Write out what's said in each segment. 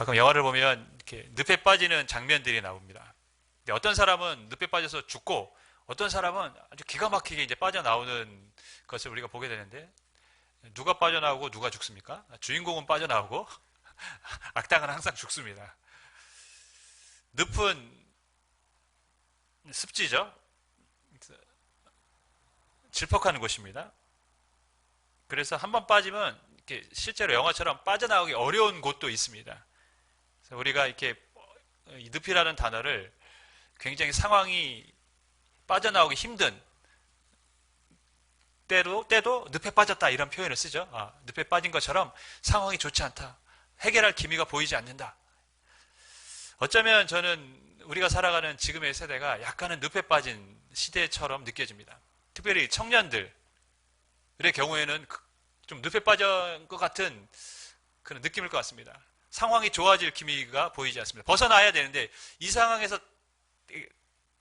가끔 영화를 보면 이렇게 늪에 빠지는 장면들이 나옵니다. 근데 어떤 사람은 늪에 빠져서 죽고 어떤 사람은 아주 기가 막히게 이제 빠져나오는 것을 우리가 보게 되는데 누가 빠져나오고 누가 죽습니까? 주인공은 빠져나오고 악당은 항상 죽습니다. 늪은 습지죠. 질퍽한 곳입니다. 그래서 한번 빠지면 이렇게 실제로 영화처럼 빠져나오기 어려운 곳도 있습니다. 그래서 우리가 이렇게 이 늪이라는 단어를 굉장히 상황이 빠져나오기 힘든 때도 늪에 빠졌다 이런 표현을 쓰죠. 늪에 빠진 것처럼 상황이 좋지 않다. 해결할 기미가 보이지 않는다. 어쩌면 저는 우리가 살아가는 지금의 세대가 약간은 늪에 빠진 시대처럼 느껴집니다. 특별히 청년들의 경우에는 좀 늪에 빠진 것 같은 그런 느낌일 것 같습니다. 상황이 좋아질 기미가 보이지 않습니다. 벗어나야 되는데 이 상황에서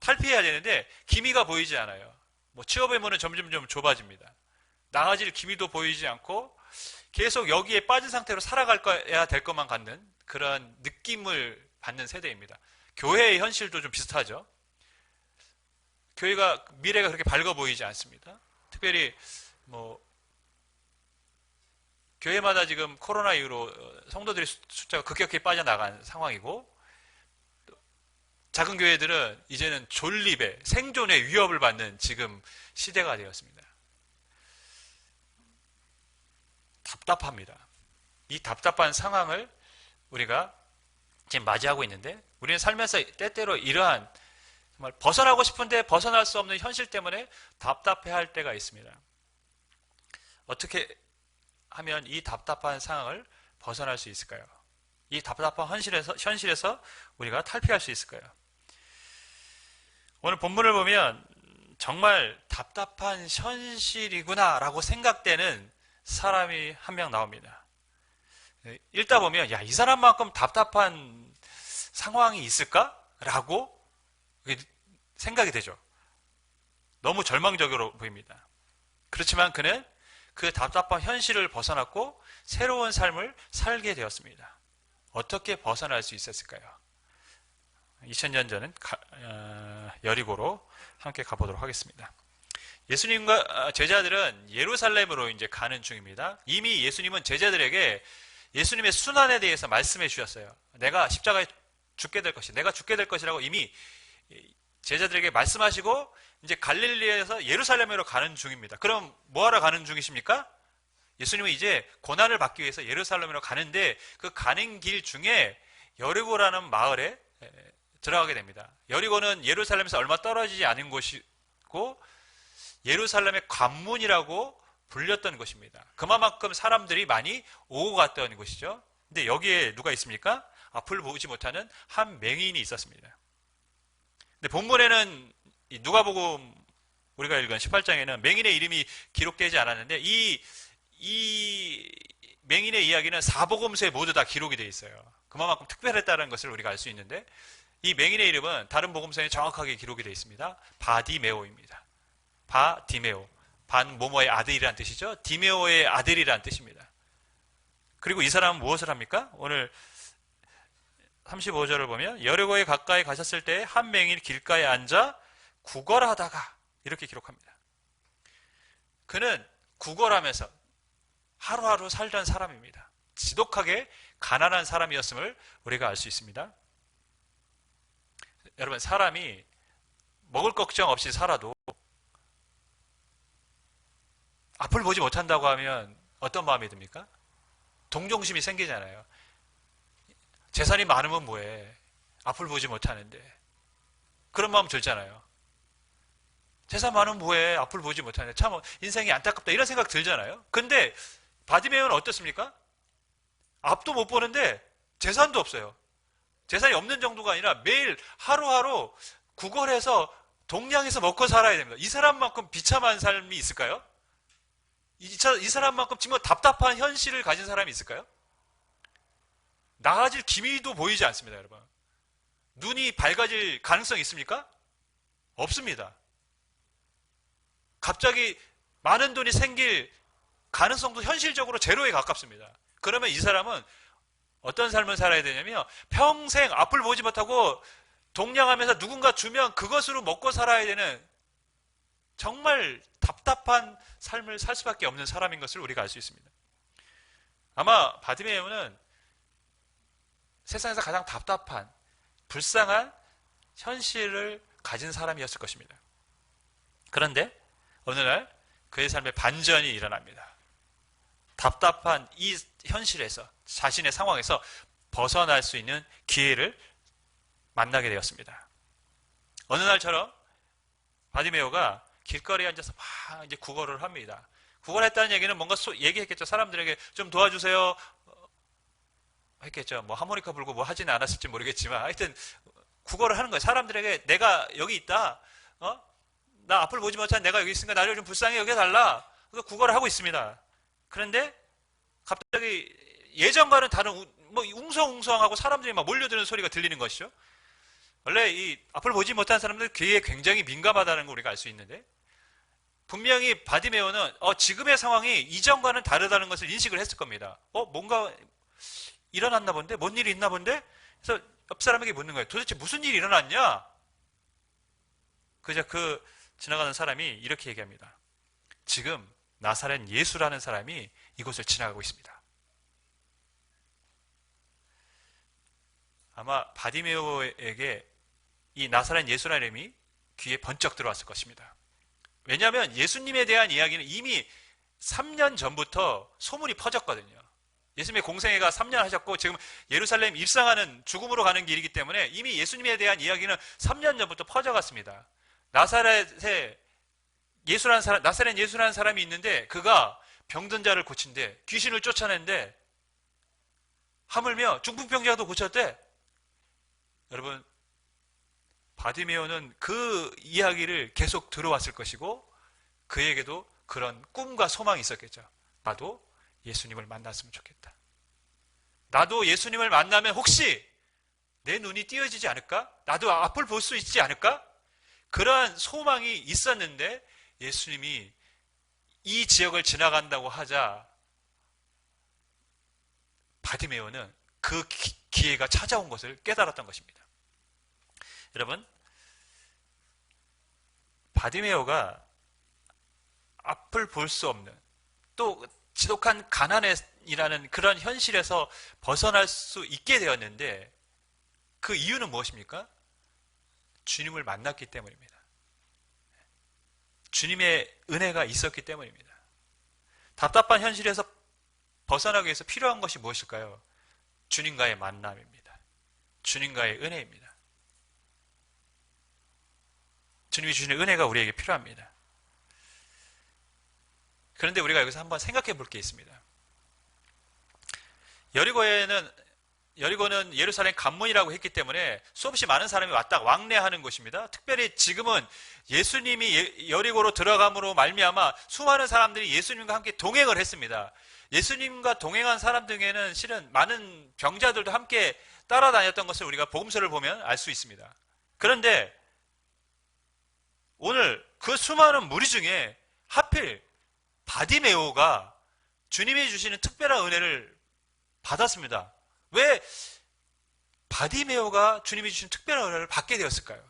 탈피해야 되는데 기미가 보이지 않아요. 뭐 취업의 문은 점점 좀 좁아집니다. 나아질 기미도 보이지 않고 계속 여기에 빠진 상태로 살아가야 될 것만 같는 그런 느낌을 받는 세대입니다. 교회의 현실도 좀 비슷하죠. 교회가 미래가 그렇게 밝아 보이지 않습니다. 특별히 뭐 교회마다 지금 코로나 이후로 성도들의 숫자가 급격히 빠져나간 상황이고 작은 교회들은 이제는 존립의 생존의 위협을 받는 지금 시대가 되었습니다. 답답합니다. 이 답답한 상황을 우리가 지금 맞이하고 있는데 우리는 살면서 때때로 이러한 정말 벗어나고 싶은데 벗어날 수 없는 현실 때문에 답답해할 때가 있습니다. 어떻게 하면 이 답답한 상황을 벗어날 수 있을까요? 이 답답한 현실에서 우리가 탈피할 수 있을까요? 오늘 본문을 보면 정말 답답한 현실이구나 라고 생각되는 사람이 한 명 나옵니다. 읽다 보면 이 사람만큼 답답한 상황이 있을까? 라고 생각이 되죠. 너무 절망적으로 보입니다. 그렇지만 그는 그 답답한 현실을 벗어났고 새로운 삶을 살게 되었습니다. 어떻게 벗어날 수 있었을까요? 2000년 전은 여리고로 함께 가보도록 하겠습니다. 예수님과 제자들은 예루살렘으로 이제 가는 중입니다. 이미 예수님은 제자들에게 예수님의 순환에 대해서 말씀해 주셨어요. 내가 십자가에 죽게 될 것이, 내가 죽게 될 것이라고 이미 제자들에게 말씀하시고 이제 갈릴리에서 예루살렘으로 가는 중입니다. 그럼 뭐하러 가는 중이십니까? 예수님은 이제 고난을 받기 위해서 예루살렘으로 가는데 그 가는 길 중에 여리고라는 마을에 들어가게 됩니다. 여리고는 예루살렘에서 얼마 떨어지지 않은 곳이고 예루살렘의 관문이라고 불렸던 곳입니다. 그만큼 사람들이 많이 오고 갔던 곳이죠. 근데 여기에 누가 있습니까? 앞을 보지 못하는 한 맹인이 있었습니다. 근데 본문에는 누가복음 우리가 읽은 18장에는 맹인의 이름이 기록되지 않았는데 이 맹인의 이야기는 사복음서에 모두 다 기록이 되어 있어요. 그만큼 특별했다는 것을 우리가 알 수 있는데 이 맹인의 이름은 다른 복음서에 정확하게 기록이 되어 있습니다. 바디메오입니다. 바디메오. 반 모모의 아들이란 뜻이죠. 디메오의 아들이란 뜻입니다. 그리고 이 사람은 무엇을 합니까? 오늘 35절을 보면 여리고에 가까이 가셨을 때 한 맹인이 길가에 앉아 구걸하다가 이렇게 기록합니다. 그는 구걸하면서 하루하루 살던 사람입니다. 지독하게 가난한 사람이었음을 우리가 알 수 있습니다. 여러분, 사람이 먹을 걱정 없이 살아도 앞을 보지 못한다고 하면 어떤 마음이 듭니까? 동정심이 생기잖아요. 재산이 많으면 뭐해? 앞을 보지 못하는데. 그런 마음 들잖아요. 재산 많으면 뭐해? 앞을 보지 못하는데. 참 인생이 안타깝다. 이런 생각 들잖아요. 근데 바디메오는 어떻습니까? 앞도 못 보는데 재산도 없어요. 재산이 없는 정도가 아니라 매일 하루하루 구걸해서 동냥해서 먹고 살아야 됩니다. 이 사람만큼 비참한 삶이 있을까요? 이 사람만큼 정말 답답한 현실을 가진 사람이 있을까요? 나아질 기미도 보이지 않습니다, 여러분. 눈이 밝아질 가능성이 있습니까? 없습니다. 갑자기 많은 돈이 생길 가능성도 현실적으로 제로에 가깝습니다. 그러면 이 사람은 어떤 삶을 살아야 되냐면 평생 앞을 보지 못하고 동냥하면서 누군가 주면 그것으로 먹고 살아야 되는 정말 답답한 삶을 살 수밖에 없는 사람인 것을 우리가 알 수 있습니다. 아마 바디메오는 세상에서 가장 답답한 불쌍한 현실을 가진 사람이었을 것입니다. 그런데 어느 날 그의 삶에 반전이 일어납니다. 답답한 이 현실에서 자신의 상황에서 벗어날 수 있는 기회를 만나게 되었습니다. 어느 날처럼 바디메오가 길거리에 앉아서 막 이제 구걸을 합니다. 구걸했다는 얘기는 뭔가 얘기했겠죠. 사람들에게 좀 도와주세요 했겠죠. 뭐 하모니카 불고 뭐 하지는 않았을지 모르겠지만 하여튼 구걸을 하는 거예요. 사람들에게 내가 여기 있다. 나 앞을 보지 못한 내가 여기 있으니까 나를 좀 불쌍히 여겨달라. 그래서 구걸을 하고 있습니다. 그런데 갑자기 예전과는 다른 뭐 웅성웅성하고 사람들이 막 몰려드는 소리가 들리는 것이죠. 원래 이 앞을 보지 못한 사람들 귀에 굉장히 민감하다는 걸 우리가 알 수 있는데 분명히 바디메오는 지금의 상황이 이전과는 다르다는 것을 인식을 했을 겁니다. 뭔가 일어났나 본데? 뭔 일이 있나 본데? 그래서 옆 사람에게 묻는 거예요. 도대체 무슨 일이 일어났냐? 그저 그 지나가는 사람이 이렇게 얘기합니다. 지금 나사렛 예수라는 사람이 이곳을 지나가고 있습니다. 아마 바디메오에게 이 나사렛 예수라는 이름이 귀에 번쩍 들어왔을 것입니다. 왜냐하면 예수님에 대한 이야기는 이미 3년 전부터 소문이 퍼졌거든요. 예수님의 공생애가 3년 하셨고 지금 예루살렘 입성하는 죽음으로 가는 길이기 때문에 이미 예수님에 대한 이야기는 3년 전부터 퍼져갔습니다. 나사렛 예수라는 사람이 있는데 그가 병든 자를 고친대. 귀신을 쫓아낸대. 하물며 중풍병자도 고쳤대. 여러분 바디메오는 그 이야기를 계속 들어왔을 것이고 그에게도 그런 꿈과 소망이 있었겠죠. 나도 예수님을 만났으면 좋겠다. 나도 예수님을 만나면 혹시 내 눈이 띄어지지 않을까? 나도 앞을 볼 수 있지 않을까? 그러한 소망이 있었는데 예수님이 이 지역을 지나간다고 하자 바디메오는 그 기회가 찾아온 것을 깨달았던 것입니다. 여러분, 바디메오가 앞을 볼 수 없는 또 지독한 가난이라는 그런 현실에서 벗어날 수 있게 되었는데 그 이유는 무엇입니까? 주님을 만났기 때문입니다. 주님의 은혜가 있었기 때문입니다. 답답한 현실에서 벗어나기 위해서 필요한 것이 무엇일까요? 주님과의 만남입니다. 주님과의 은혜입니다. 주님이 주시는 은혜가 우리에게 필요합니다. 그런데 우리가 여기서 한번 생각해 볼 게 있습니다. 여리고는 예루살렘 관문이라고 했기 때문에 수없이 많은 사람이 왔다 왕래하는 곳입니다. 특별히 지금은 예수님이 여리고로 들어감으로 말미암아 수많은 사람들이 예수님과 함께 동행을 했습니다. 예수님과 동행한 사람 중에는 실은 많은 병자들도 함께 따라다녔던 것을 우리가 복음서를 보면 알 수 있습니다. 그런데 오늘 그 수많은 무리 중에 하필 바디메오가 주님이 주시는 특별한 은혜를 받았습니다. 왜 바디메오가 주님이 주신 특별한 은혜를 받게 되었을까요?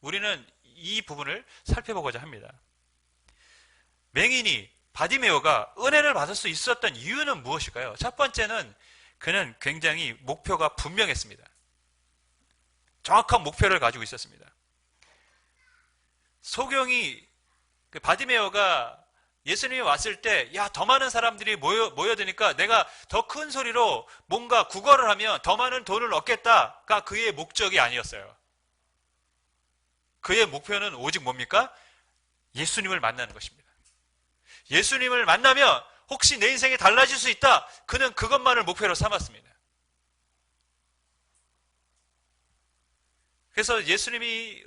우리는 이 부분을 살펴보고자 합니다. 맹인이 바디메오가 은혜를 받을 수 있었던 이유는 무엇일까요? 첫 번째는 그는 굉장히 목표가 분명했습니다. 정확한 목표를 가지고 있었습니다. 소경이 바디메오가 예수님이 왔을 때 더 많은 사람들이 모여드니까 내가 더 큰 소리로 뭔가 구걸을 하면 더 많은 돈을 얻겠다가 그의 목적이 아니었어요. 그의 목표는 오직 뭡니까? 예수님을 만나는 것입니다. 예수님을 만나면 혹시 내 인생이 달라질 수 있다. 그는 그것만을 목표로 삼았습니다. 그래서 예수님이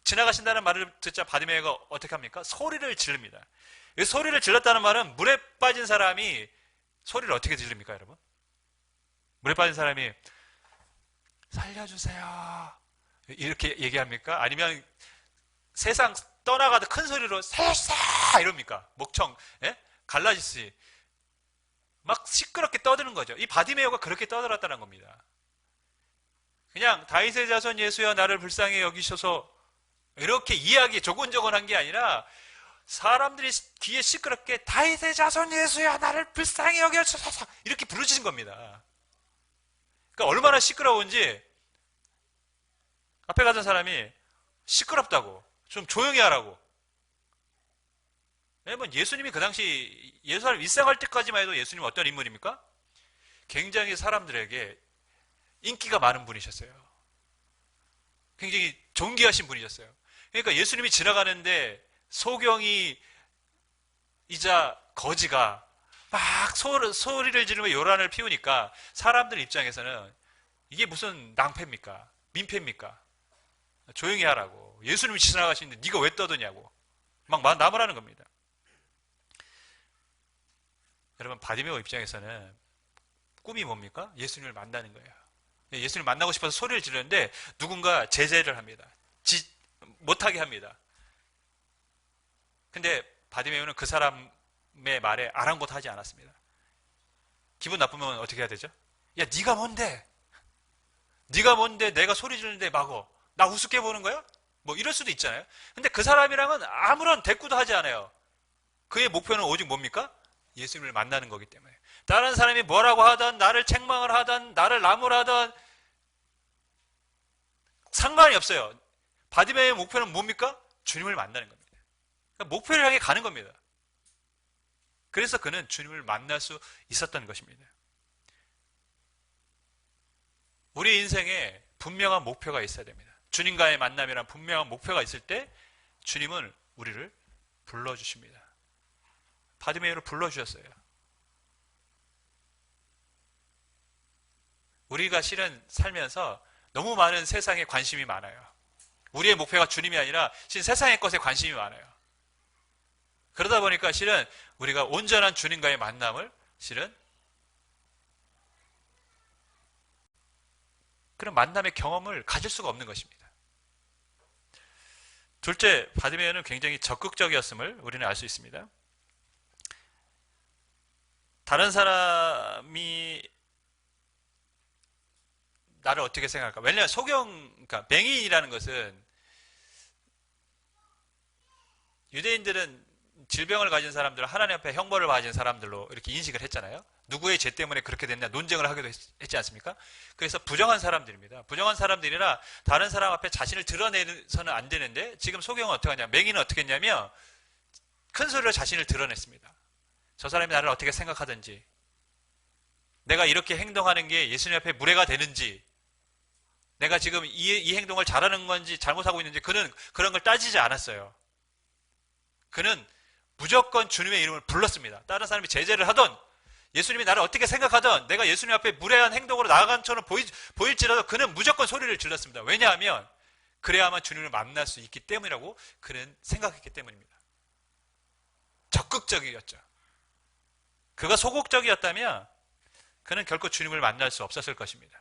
지나가신다는 말을 듣자 바디메오가 어떻게 합니까? 소리를 지릅니다. 소리를 질렀다는 말은 물에 빠진 사람이 소리를 어떻게 지릅니까, 여러분? 물에 빠진 사람이 살려주세요 이렇게 얘기합니까? 아니면 세상 떠나가다 큰 소리로 살려주세요 이럽니까? 목청 갈라지시 막 시끄럽게 떠드는 거죠. 이 바디메오가 그렇게 떠들었다는 겁니다. 그냥 다윗의 자손 예수여 나를 불쌍히 여기셔서 이렇게 이야기 조곤조곤한 게 아니라 사람들이 귀에 시끄럽게 다윗의 자손 예수여 나를 불쌍히 여기셔서 이렇게 부르짖은 겁니다. 그러니까 얼마나 시끄러운지 앞에 가던 사람이 시끄럽다고 좀 조용히 하라고. 왜냐면 예수님이 그 당시 예수님 일생할 때까지만 해도 예수님은 어떤 인물입니까? 굉장히 사람들에게 인기가 많은 분이셨어요. 굉장히 존귀하신 분이셨어요. 그러니까 예수님이 지나가는데 소경이 이자 거지가 막 소리를 지르며 요란을 피우니까 사람들 입장에서는 이게 무슨 낭패입니까? 민폐입니까? 조용히 하라고. 예수님이 지나가시는데 네가 왜 떠드냐고 막 나무라는 겁니다. 여러분 바디메오 입장에서는 꿈이 뭡니까? 예수님을 만나는 거예요. 예수님을 만나고 싶어서 소리를 지르는데 누군가 제재를 합니다. 못하게 합니다. 근데 바디메오는 그 사람의 말에 아랑곳하지 않았습니다. 기분 나쁘면 어떻게 해야 되죠? 야 네가 뭔데? 네가 뭔데 내가 소리 지르는데 막어? 나 우습게 보는 거야? 뭐 이럴 수도 있잖아요. 근데 그 사람이랑은 아무런 대꾸도 하지 않아요. 그의 목표는 오직 뭡니까? 예수님을 만나는 거기 때문에. 다른 사람이 뭐라고 하든 나를 책망을 하든 나를 나무라든 상관이 없어요. 바디메오의 목표는 뭡니까? 주님을 만나는 겁니다. 그러니까 목표를 향해 가는 겁니다. 그래서 그는 주님을 만날 수 있었던 것입니다. 우리 인생에 분명한 목표가 있어야 됩니다. 주님과의 만남이란 분명한 목표가 있을 때 주님은 우리를 불러주십니다. 바디메오를 불러주셨어요. 우리가 실은 살면서 너무 많은 세상에 관심이 많아요. 우리의 목표가 주님이 아니라 실은 세상의 것에 관심이 많아요. 그러다 보니까 실은 우리가 온전한 주님과의 만남을 실은 그런 만남의 경험을 가질 수가 없는 것입니다. 둘째, 바디메오는 굉장히 적극적이었음을 우리는 알 수 있습니다. 다른 사람이 나를 어떻게 생각할까? 왜냐하면 그러니까 맹인이라는 것은 유대인들은 질병을 가진 사람들을 하나님 앞에 형벌을 받은 사람들로 이렇게 인식을 했잖아요. 누구의 죄 때문에 그렇게 됐냐 논쟁을 하기도 했지 않습니까? 그래서 부정한 사람들입니다. 부정한 사람들이라 다른 사람 앞에 자신을 드러내서는 안 되는데 지금 소경은 어떻게 하냐? 맹인은 어떻게 했냐면 큰 소리로 자신을 드러냈습니다. 저 사람이 나를 어떻게 생각하든지 내가 이렇게 행동하는 게 예수님 앞에 무례가 되는지 내가 지금 이 행동을 잘하는 건지 잘못하고 있는지 그는 그런 걸 따지지 않았어요. 그는 무조건 주님의 이름을 불렀습니다. 다른 사람이 제재를 하던 예수님이 나를 어떻게 생각하던 내가 예수님 앞에 무례한 행동으로 나아간 것처럼 보일지라도 그는 무조건 소리를 질렀습니다. 왜냐하면 그래야만 주님을 만날 수 있기 때문이라고 그는 생각했기 때문입니다. 적극적이었죠. 그가 소극적이었다면 그는 결코 주님을 만날 수 없었을 것입니다.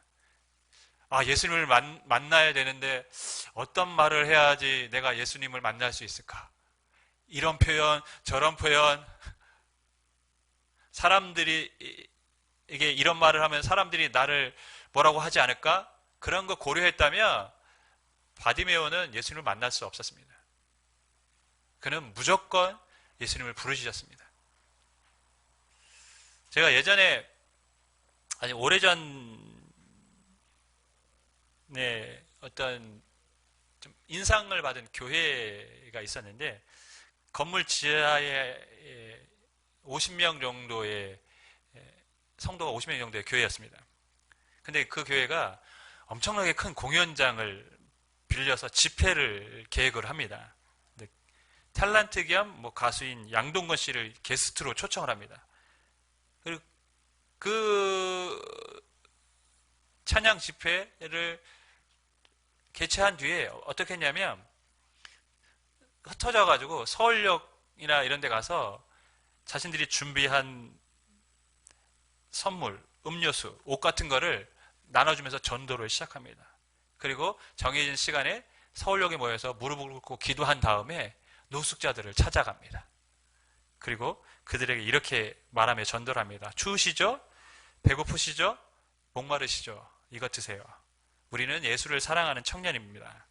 아, 예수님을 만나야 되는데 어떤 말을 해야지 내가 예수님을 만날 수 있을까? 이런 표현, 저런 표현. 사람들이 이게 이런 말을 하면 사람들이 나를 뭐라고 하지 않을까? 그런 거 고려했다면 바디메오는 예수님을 만날 수 없었습니다. 그는 무조건 예수님을 부르셨습니다. 제가 예전에 아니 오래전에 어떤 좀 인상을 받은 교회가 있었는데 건물 지하에 50명 정도의 성도가 50명 정도의 교회였습니다. 근데 그 교회가 엄청나게 큰 공연장을 빌려서 집회를 계획을 합니다. 탤런트 겸 뭐 가수인 양동건 씨를 게스트로 초청을 합니다. 그리고 그 찬양 집회를 개최한 뒤에 어떻게 했냐면 흩어져가지고 서울역이나 이런 데 가서 자신들이 준비한 선물, 음료수, 옷 같은 거를 나눠주면서 전도를 시작합니다. 그리고 정해진 시간에 서울역에 모여서 무릎을 꿇고 기도한 다음에 노숙자들을 찾아갑니다. 그리고 그들에게 이렇게 말하며 전도를 합니다. 추우시죠? 배고프시죠? 목마르시죠? 이것 드세요. 우리는 예수를 사랑하는 청년입니다.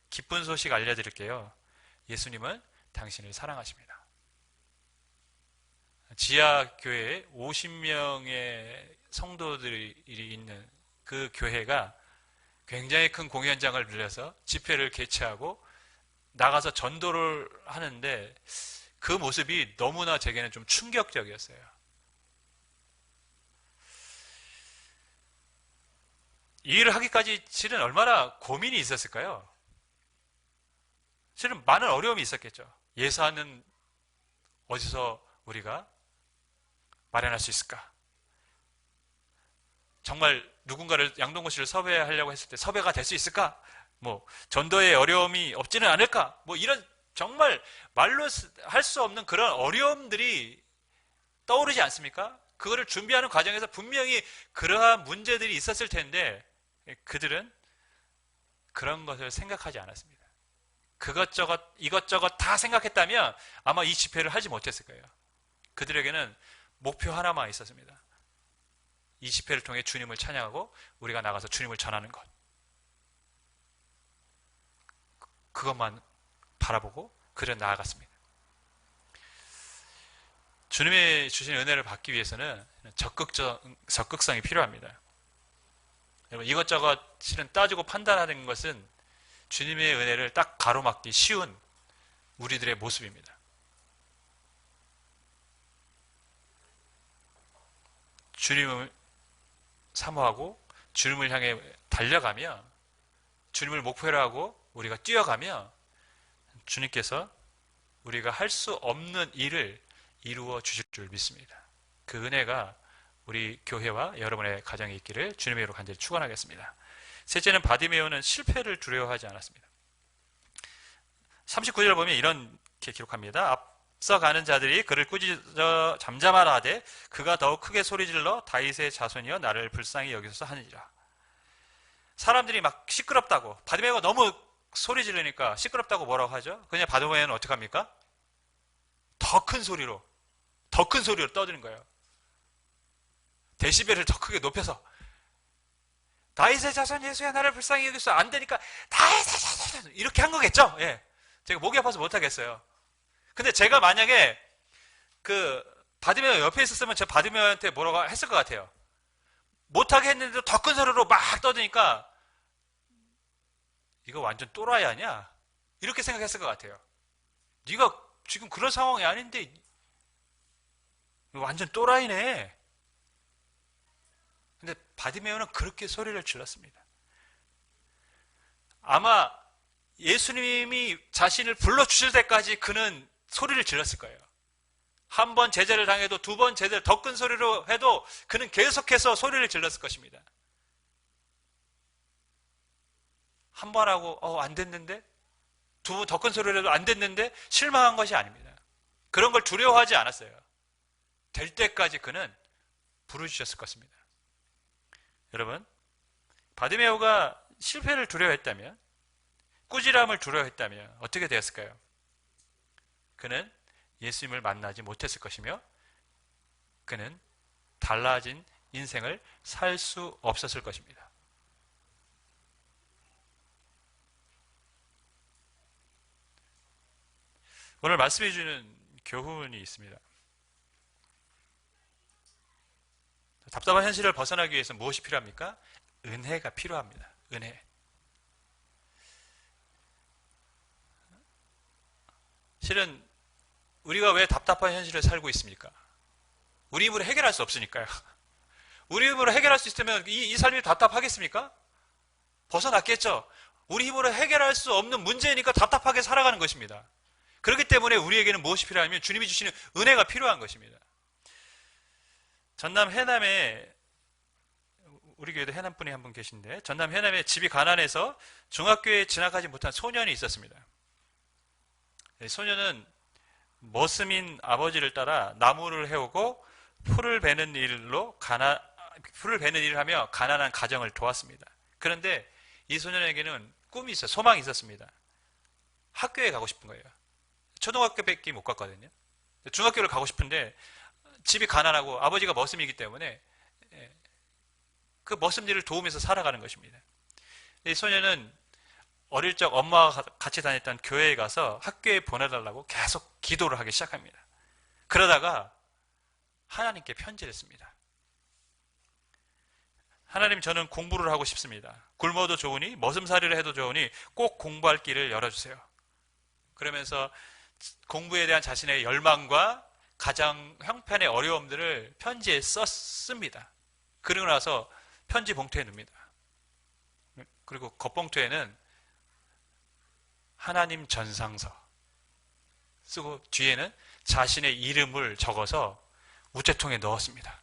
기쁜 소식 알려드릴게요. 예수님은 당신을 사랑하십니다. 지하교회에 50명의 성도들이 있는 그 교회가 굉장히 큰 공연장을 빌려서 집회를 개최하고 나가서 전도를 하는데 그 모습이 너무나 제게는 좀 충격적이었어요. 이 일을 하기까지 실은 얼마나 고민이 있었을까요? 실은 많은 어려움이 있었겠죠. 예산은 어디서 우리가 마련할 수 있을까? 정말 누군가를 양동근 씨를 섭외하려고 했을 때 섭외가 될 수 있을까? 뭐 전도에 어려움이 없지는 않을까? 뭐 이런 정말 말로 할 수 없는 그런 어려움들이 떠오르지 않습니까? 그거를 준비하는 과정에서 분명히 그러한 문제들이 있었을 텐데 그들은 그런 것을 생각하지 않았습니다. 그것저것 이것저것 다 생각했다면 아마 이 집회를 하지 못했을 거예요. 그들에게는 목표 하나만 있었습니다. 이 집회를 통해 주님을 찬양하고 우리가 나가서 주님을 전하는 것. 그것만 바라보고 그를 나아갔습니다. 주님의 주신 은혜를 받기 위해서는 적극성이 필요합니다. 여러분 이것저것 실은 따지고 판단하는 것은 주님의 은혜를 딱 가로막기 쉬운 우리들의 모습입니다. 주님을 사모하고 주님을 향해 달려가며 주님을 목표로 하고 우리가 뛰어가며 주님께서 우리가 할 수 없는 일을 이루어 주실 줄 믿습니다. 그 은혜가 우리 교회와 여러분의 가정에 있기를 주님의 이름으로 간절히 축원하겠습니다. 셋째는 바디메오는 실패를 두려워하지 않았습니다. 39절 보면 이렇게 기록합니다. 앞서가는 자들이 그를 꾸짖어 잠잠하라 하되 그가 더욱 크게 소리질러 다윗의 자손이여 나를 불쌍히 여기소서 하느니라. 사람들이 막 시끄럽다고 바디메오가 너무 소리 지르니까 시끄럽다고 뭐라고 하죠? 그냥 바디메오는 어떻게 합니까? 더 큰 소리로 떠드는 거예요. 데시벨을 더 크게 높여서 다윗의 자손 예수야 나를 불쌍히 여기소서 안 되니까 다윗의 자손 이렇게 한 거겠죠? 예. 제가 목이 아파서 못하겠어요. 근데 제가 만약에 그 바디메오 옆에 있었으면 제 바디메오한테 뭐라고 했을 것 같아요. 못하게 했는데도 더 큰 소리로 막 떠드니까 이거 완전 또라이 아니야? 이렇게 생각했을 것 같아요. 네가 지금 그런 상황이 아닌데 이거 완전 또라이네. 근데 바디메오는 그렇게 소리를 질렀습니다. 아마 예수님이 자신을 불러주실 때까지 그는 소리를 질렀을 거예요. 한 번 제재를 당해도 두 번 제재를 더 큰 소리로 해도 그는 계속해서 소리를 질렀을 것입니다. 한 번 하고 안 됐는데 두 번 더 큰 소리를 해도 안 됐는데 실망한 것이 아닙니다. 그런 걸 두려워하지 않았어요. 될 때까지 그는 부르주셨을 것입니다. 여러분 바디메오가 실패를 두려워했다면 꾸지람을 두려워했다면 어떻게 되었을까요? 그는 예수님을 만나지 못했을 것이며 그는 달라진 인생을 살 수 없었을 것입니다. 오늘 말씀해 주는 교훈이 있습니다. 답답한 현실을 벗어나기 위해서 무엇이 필요합니까? 은혜가 필요합니다. 은혜. 실은 우리가 왜 답답한 현실을 살고 있습니까? 우리 힘으로 해결할 수 없으니까요. 우리 힘으로 해결할 수 있으면 이 삶이 답답하겠습니까? 벗어났겠죠. 우리 힘으로 해결할 수 없는 문제니까 답답하게 살아가는 것입니다. 그렇기 때문에 우리에게는 무엇이 필요하냐면 주님이 주시는 은혜가 필요한 것입니다. 전남 해남에 우리 교회도 해남 분이 한 분 계신데 전남 해남에 집이 가난해서 중학교에 진학하지 못한 소년이 있었습니다. 소년은 머슴인 아버지를 따라 나무를 해오고 풀을 베는 일을 하며 가난한 가정을 도왔습니다. 그런데 이 소년에게는 꿈이 있어요. 소망이 있었습니다. 학교에 가고 싶은 거예요. 초등학교밖에 못 갔거든요. 중학교를 가고 싶은데 집이 가난하고 아버지가 머슴이기 때문에 그 머슴일을 도우면서 살아가는 것입니다. 이 소녀는 어릴 적 엄마와 같이 다녔던 교회에 가서 학교에 보내달라고 계속 기도를 하기 시작합니다. 그러다가 하나님께 편지를 씁니다. 하나님, 저는 공부를 하고 싶습니다. 굶어도 좋으니 머슴살이를 해도 좋으니 꼭 공부할 길을 열어주세요. 그러면서 공부에 대한 자신의 열망과 가장 형편의 어려움들을 편지에 썼습니다. 그리고 나서 편지 봉투에 넣습니다. 그리고 겉봉투에는 하나님 전상서 쓰고 뒤에는 자신의 이름을 적어서 우체통에 넣었습니다.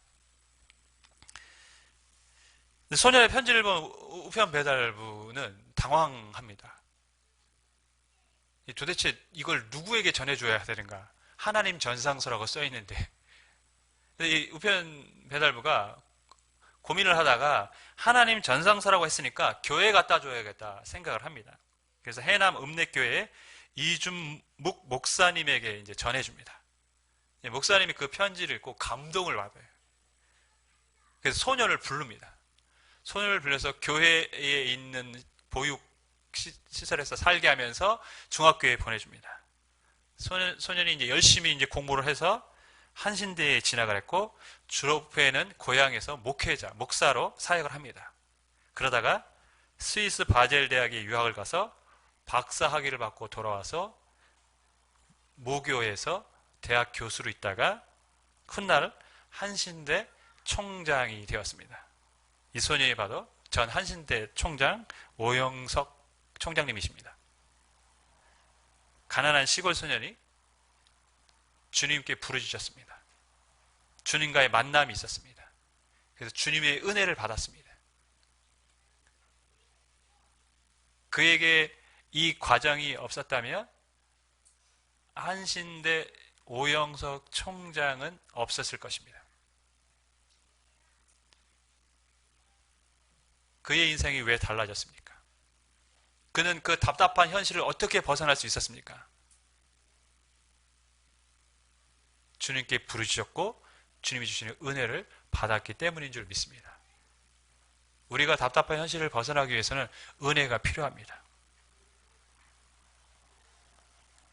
소년의 편지를 본 우편 배달부는 당황합니다. 도대체 이걸 누구에게 전해줘야 되는가? 하나님 전상서라고 써있는데. 이 우편 배달부가 고민을 하다가 하나님 전상서라고 했으니까 교회에 갖다 줘야겠다 생각을 합니다. 그래서 해남 읍내교회 이준묵 목사님에게 이제 전해줍니다. 목사님이 그 편지를 읽고 감동을 받아요. 그래서 소녀를 부릅니다. 소녀를 불러서 교회에 있는 보육 시설에서 살게 하면서 중학교에 보내줍니다. 소년이 이제 열심히 이제 공부를 해서 한신대에 진학을 했고 졸업 후에는 고향에서 목회자, 목사로 사역을 합니다. 그러다가 스위스 바젤 대학에 유학을 가서 박사 학위를 받고 돌아와서 모교에서 대학 교수로 있다가 훗날 한신대 총장이 되었습니다. 이 소년이 바로 전 한신대 총장 오영석 총장님이십니다. 가난한 시골 소년이 주님께 부르짖었습니다. 주님과의 만남이 있었습니다. 그래서 주님의 은혜를 받았습니다. 그에게 이 과정이 없었다면 한신대 오영석 총장은 없었을 것입니다. 그의 인생이 왜 달라졌습니까? 그는 그 답답한 현실을 어떻게 벗어날 수 있었습니까? 주님께 부르짖었고 주님이 주시는 은혜를 받았기 때문인 줄 믿습니다. 우리가 답답한 현실을 벗어나기 위해서는 은혜가 필요합니다.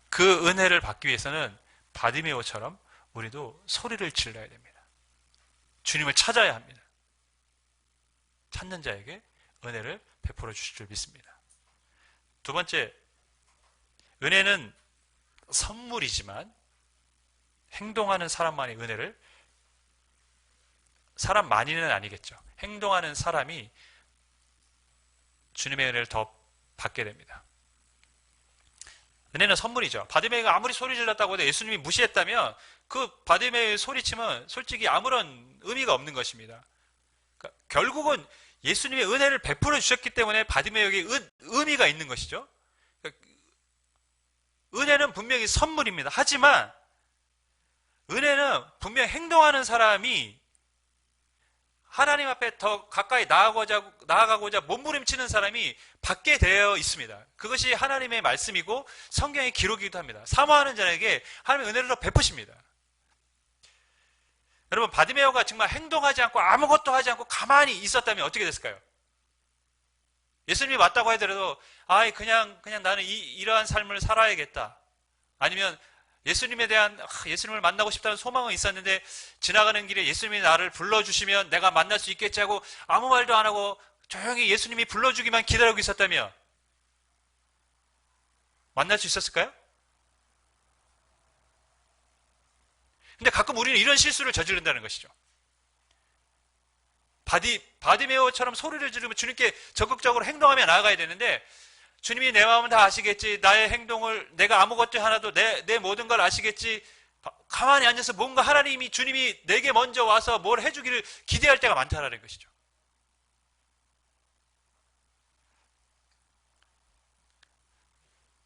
그 은혜를 받기 위해서는 바디메오처럼 우리도 소리를 질러야 됩니다. 주님을 찾아야 합니다. 찾는 자에게 은혜를 베풀어 주실 줄 믿습니다. 두 번째, 은혜는 선물이지만 행동하는 사람만이 은혜를, 사람 많이는 아니겠죠. 행동하는 사람이 주님의 은혜를 더 받게 됩니다. 은혜는 선물이죠. 바디메이가 아무리 소리 질렀다고 해도 예수님이 무시했다면 그 바디메이 소리치면 솔직히 아무런 의미가 없는 것입니다. 그러니까 결국은 예수님의 은혜를 베풀어 주셨기 때문에 바디메이에게 의미가 있는 것이죠. 그러니까 은혜는 분명히 선물입니다. 하지만 은혜는 분명히 행동하는 사람이 하나님 앞에 더 가까이 나아가고자 몸부림치는 사람이 받게 되어 있습니다. 그것이 하나님의 말씀이고 성경의 기록이기도 합니다. 사모하는 자에게 하나님의 은혜를 더 베푸십니다. 여러분, 바디메오가 정말 행동하지 않고 아무것도 하지 않고 가만히 있었다면 어떻게 됐을까요? 예수님이 왔다고 하더라도 그냥 나는 이러한 삶을 살아야겠다. 아니면 예수님을 만나고 싶다는 소망은 있었는데 지나가는 길에 예수님이 나를 불러주시면 내가 만날 수 있겠지 하고 아무 말도 안 하고 조용히 예수님이 불러주기만 기다리고 있었다면 만날 수 있었을까요? 근데 가끔 우리는 이런 실수를 저지른다는 것이죠. 바디메오처럼 소리를 지르면 주님께 적극적으로 행동하며 나아가야 되는데 주님이 내 마음은 다 아시겠지, 나의 행동을, 내가 아무것도 하나도 내 모든 걸 아시겠지, 가만히 앉아서 뭔가 주님이 내게 먼저 와서 뭘 해주기를 기대할 때가 많다라는 것이죠.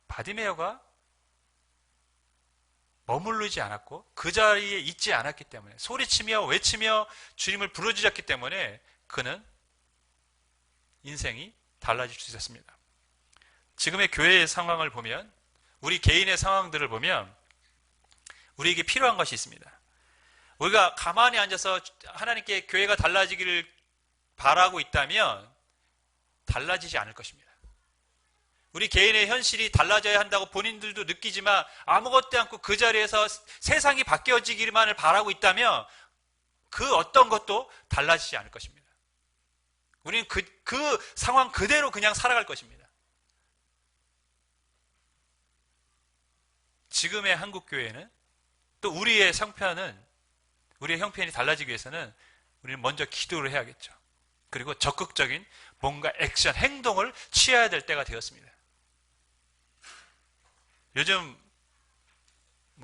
바디메오가 머무르지 않았고 그 자리에 있지 않았기 때문에, 소리치며 외치며 주님을 부르짖었기 때문에 그는 인생이 달라질 수 있었습니다. 지금의 교회의 상황을 보면, 우리 개인의 상황들을 보면 우리에게 필요한 것이 있습니다. 우리가 가만히 앉아서 하나님께 교회가 달라지기를 바라고 있다면 달라지지 않을 것입니다. 우리 개인의 현실이 달라져야 한다고 본인들도 느끼지만 아무것도 않고 그 자리에서 세상이 바뀌어지기만을 바라고 있다면 그 어떤 것도 달라지지 않을 것입니다. 우리는 그 상황 그대로 그냥 살아갈 것입니다. 지금의 한국교회는 또 우리의 형편이 달라지기 위해서는 우리는 먼저 기도를 해야겠죠. 그리고 적극적인 뭔가 액션, 행동을 취해야 될 때가 되었습니다. 요즘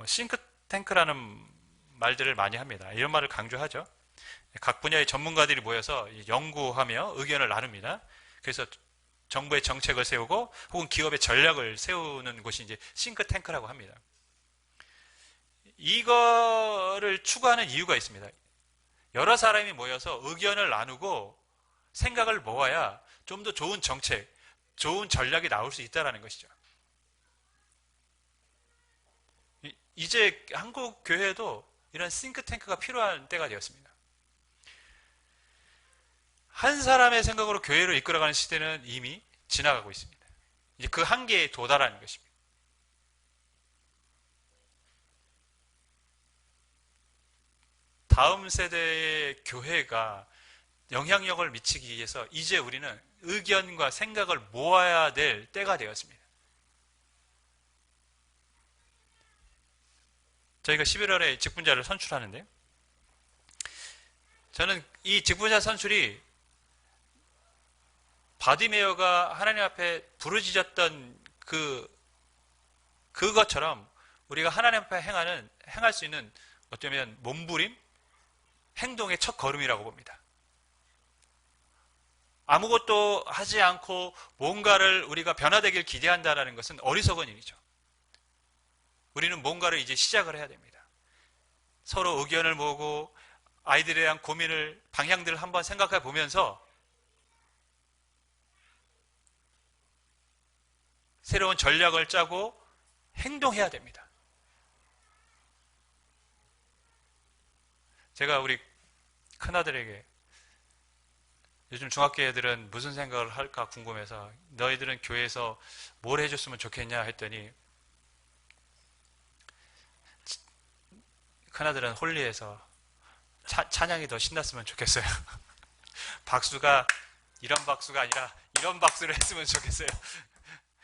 싱크탱크라는 말들을 많이 합니다. 이런 말을 강조하죠. 각 분야의 전문가들이 모여서 연구하며 의견을 나눕니다. 그래서 정부의 정책을 세우고 혹은 기업의 전략을 세우는 곳이 이제 싱크탱크라고 합니다. 이거를 추구하는 이유가 있습니다. 여러 사람이 모여서 의견을 나누고 생각을 모아야 좀 더 좋은 정책, 좋은 전략이 나올 수 있다는 것이죠. 이제 한국 교회도 이런 싱크탱크가 필요한 때가 되었습니다. 한 사람의 생각으로 교회를 이끌어가는 시대는 이미 지나가고 있습니다. 이제 그 한계에 도달하는 것입니다. 다음 세대의 교회가 영향력을 미치기 위해서 이제 우리는 의견과 생각을 모아야 될 때가 되었습니다. 저희가 11월에 직분자를 선출하는데 저는 이 직분자 선출이 바디메어가 하나님 앞에 부르짖었던 그것처럼 우리가 하나님 앞에 행할 수 있는 어쩌면 몸부림, 행동의 첫 걸음이라고 봅니다. 아무것도 하지 않고 뭔가를 우리가 변화되길 기대한다는 것은 어리석은 일이죠. 우리는 뭔가를 이제 시작을 해야 됩니다. 서로 의견을 모으고 아이들에 대한 고민을, 방향들을 한번 생각해 보면서 새로운 전략을 짜고 행동해야 됩니다. 제가 우리 큰아들에게 요즘 중학교 애들은 무슨 생각을 할까 궁금해서 너희들은 교회에서 뭘 해줬으면 좋겠냐 했더니 큰아들은 홀리에서 찬양이 더 신났으면 좋겠어요. 박수가 이런 박수가 아니라 이런 박수를 했으면 좋겠어요.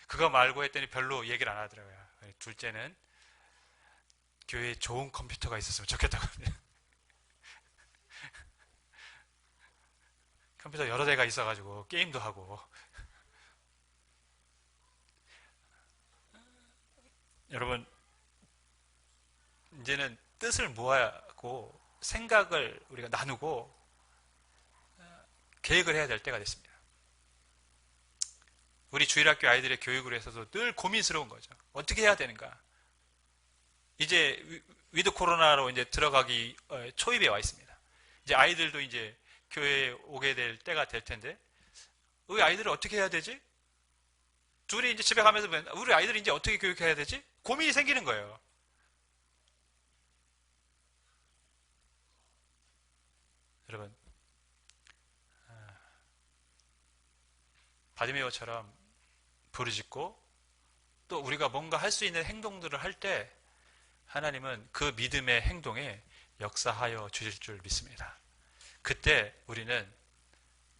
그거 말고 했더니 별로 얘기를 안 하더라고요. 둘째는 교회에 좋은 컴퓨터가 있었으면 좋겠다고 합니다. 컴퓨터 여러 대가 있어가지고 게임도 하고. 여러분, 이제는 뜻을 모아고 생각을 우리가 나누고 계획을 해야 될 때가 됐습니다. 우리 주일학교 아이들의 교육을 해서도 늘 고민스러운 거죠. 어떻게 해야 되는가? 이제 위드 코로나로 이제 들어가기 초입에 와 있습니다. 이제 아이들도 이제 교회에 오게 될 때가 될 텐데, 우리 아이들을 어떻게 해야 되지? 둘이 이제 집에 가면서 우리 아이들이 이제 어떻게 교육해야 되지? 고민이 생기는 거예요. 여러분, 바디메어처럼 부르짖고 또 우리가 뭔가 할 수 있는 행동들을 할 때 하나님은 그 믿음의 행동에 역사하여 주실 줄 믿습니다. 그때 우리는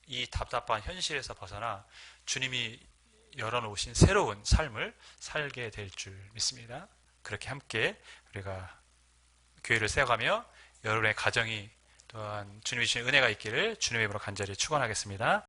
이 답답한 현실에서 벗어나 주님이 열어놓으신 새로운 삶을 살게 될 줄 믿습니다. 그렇게 함께 우리가 교회를 세워가며 여러분의 가정이 또한 주님이 주신 은혜가 있기를 주님의 이름으로 간절히 축원하겠습니다.